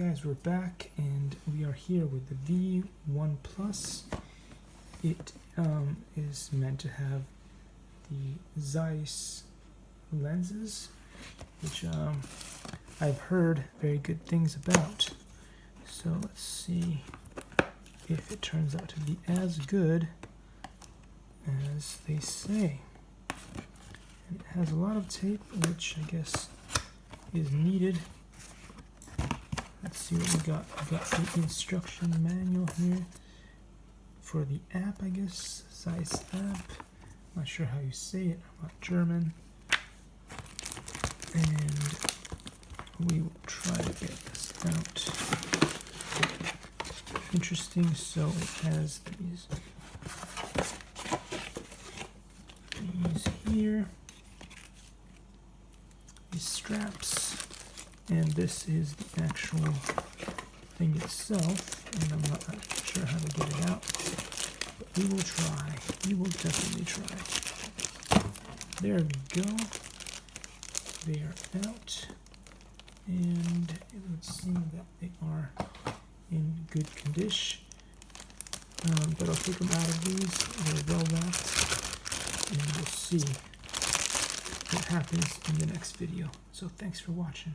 Guys, we're back and we are here with the V1 Plus. It is meant to have the Zeiss lenses, which I've heard very good things about. So let's see if it turns out to be as good as they say. And it has a lot of tape, which I guess is needed. Let's see what we got. We got the instruction manual here for the app, I guess. Zeiss app. Not sure how you say it. I'm not German. And we will try to get this out. Interesting. So it has these here. These straps. And this is the actual thing itself, and I'm not sure how to get it out, but we will try. We will definitely try. There we go. They are out, and it would seem that they are in good condition. But I'll take them out of these. They're well wrapped, and we'll see what happens in the next video. So thanks for watching.